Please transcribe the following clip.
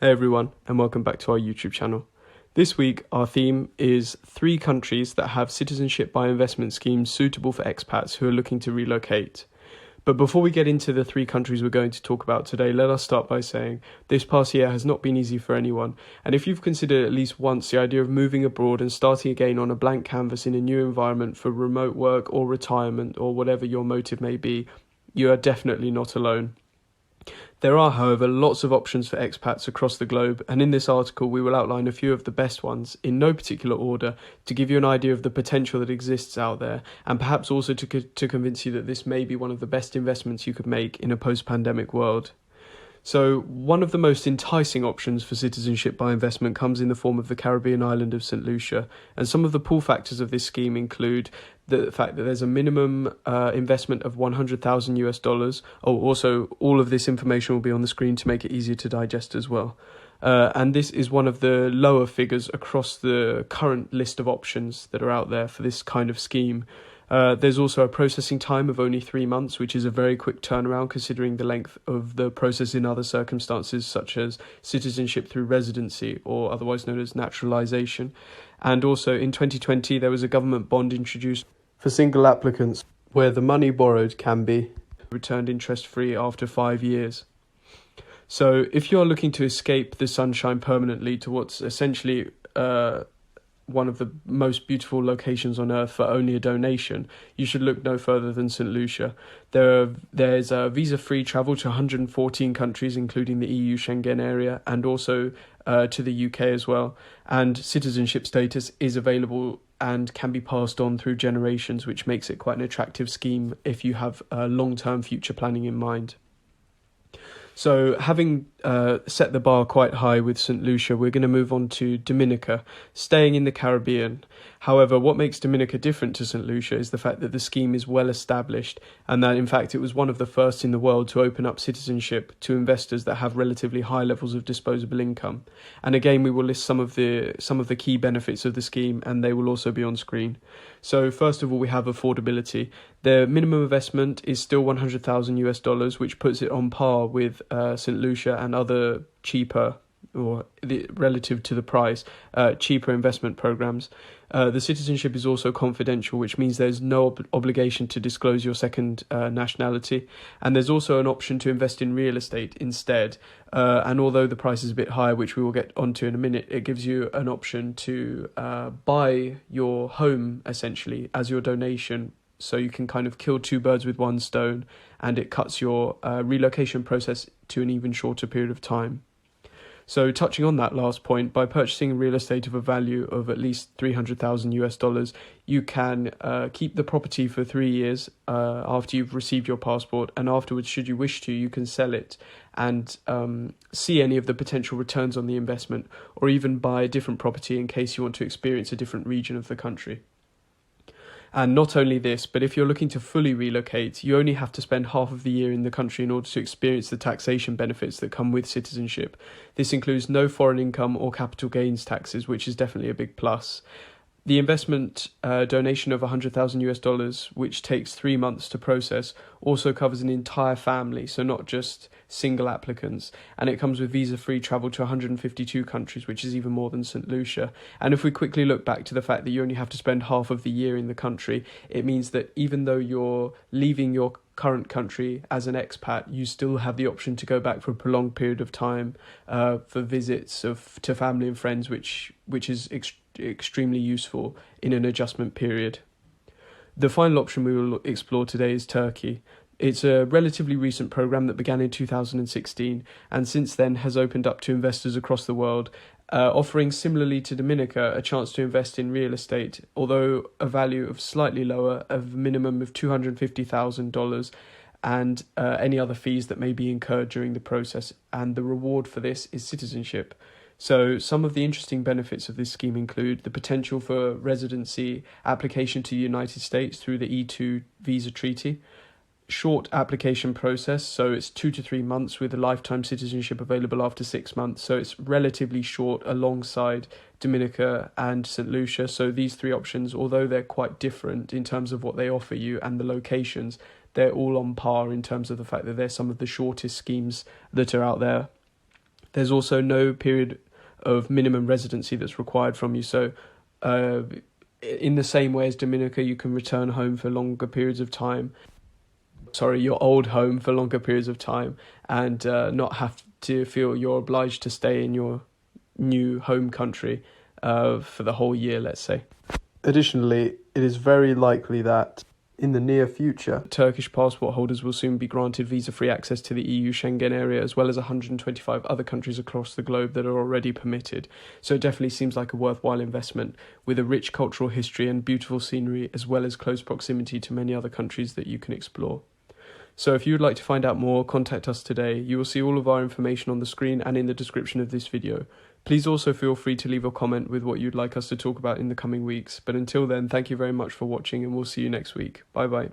Hey everyone, and welcome back to our YouTube channel. This week, our theme is 3 countries that have citizenship by investment schemes suitable for expats who are looking to relocate. But before we get into the 3 countries we're going to talk about today, let us start by saying this past year has not been easy for anyone. And if you've considered at least once the idea of moving abroad and starting again on a blank canvas in a new environment for remote work or retirement or whatever your motive may be, you are definitely not alone. There are, however, lots of options for expats across the globe, and in this article we will outline a few of the best ones, in no particular order, to give you an idea of the potential that exists out there, and perhaps also to convince you that this may be one of the best investments you could make in a post-pandemic world. So, one of the most enticing options for citizenship by investment comes in the form of the Caribbean island of St. Lucia, and some of the pull factors of this scheme include the fact that there's a minimum investment of $100,000. Oh, also, all of this information will be on the screen to make it easier to digest as well. And this is one of the lower figures across the current list of options that are out there for this kind of scheme. There's also a processing time of only 3 months, which is a very quick turnaround considering the length of the process in other circumstances such as citizenship through residency, or otherwise known as naturalisation. And also in 2020 there was a government bond introduced for single applicants where the money borrowed can be returned interest-free after 5 years. So if you're looking to escape the sunshine permanently to what's essentially one of the most beautiful locations on earth for only a donation, you should look no further than St. Lucia. There's visa-free travel to 114 countries, including the EU Schengen area, and also to the UK as well. And citizenship status is available and can be passed on through generations, which makes it quite an attractive scheme if you have long-term future planning in mind. So having set the bar quite high with St. Lucia, we're going to move on to Dominica, staying in the Caribbean. However, what makes Dominica different to St. Lucia is the fact that the scheme is well established, and that in fact it was one of the first in the world to open up citizenship to investors that have relatively high levels of disposable income. And again, we will list some of the key benefits of the scheme, and they will also be on screen. So first of all, we have affordability. The minimum investment is still $100,000, which puts it on par with St. Lucia and other cheaper, or relative to the price, cheaper investment programs. The citizenship is also confidential, which means there's no obligation to disclose your second nationality. And there's also an option to invest in real estate instead. And although the price is a bit higher, which we will get onto in a minute, it gives you an option to buy your home essentially as your donation. So you can kind of kill 2 birds with 1 stone, and it cuts your relocation process to an even shorter period of time. So touching on that last point, by purchasing real estate of a value of at least $300,000, you can keep the property for 3 years after you've received your passport, and afterwards, should you wish to, you can sell it and see any of the potential returns on the investment, or even buy a different property in case you want to experience a different region of the country. And not only this, but if you're looking to fully relocate, you only have to spend half of the year in the country in order to experience the taxation benefits that come with citizenship. This includes no foreign income or capital gains taxes, which is definitely a big plus. The investment donation of $100,000, which takes 3 months to process, also covers an entire family, so not just single applicants. And it comes with visa-free travel to 152 countries, which is even more than St. Lucia. And if we quickly look back to the fact that you only have to spend half of the year in the country, it means that even though you're leaving your current country as an expat, you still have the option to go back for a prolonged period of time for visits to family and friends, which is extremely useful in an adjustment period. The final option we will explore today is Turkey. It's a relatively recent program that began in 2016 and since then has opened up to investors across the world, offering, similarly to Dominica, a chance to invest in real estate, although a value of slightly lower, of a minimum of $250,000, and any other fees that may be incurred during the process. And the reward for this is citizenship. So some of the interesting benefits of this scheme include the potential for residency application to the United States through the E2 visa treaty, short application process, so it's 2 to 3 months with a lifetime citizenship available after 6 months, so it's relatively short alongside Dominica and St. Lucia. So these 3 options, although they're quite different in terms of what they offer you and the locations, they're all on par in terms of the fact that they're some of the shortest schemes that are out there. There's also no period of minimum residency that's required from you. So in the same way as Dominica, you can return home for longer periods of time. Sorry, your old home for longer periods of time, and not have to feel you're obliged to stay in your new home country for the whole year, let's say. Additionally, it is very likely that in the near future, Turkish passport holders will soon be granted visa-free access to the EU Schengen area, as well as 125 other countries across the globe that are already permitted. So it definitely seems like a worthwhile investment, with a rich cultural history and beautiful scenery, as well as close proximity to many other countries that you can explore. So if you would like to find out more, contact us today. You will see all of our information on the screen and in the description of this video. Please also feel free to leave a comment with what you'd like us to talk about in the coming weeks. But until then, thank you very much for watching, and we'll see you next week. Bye bye.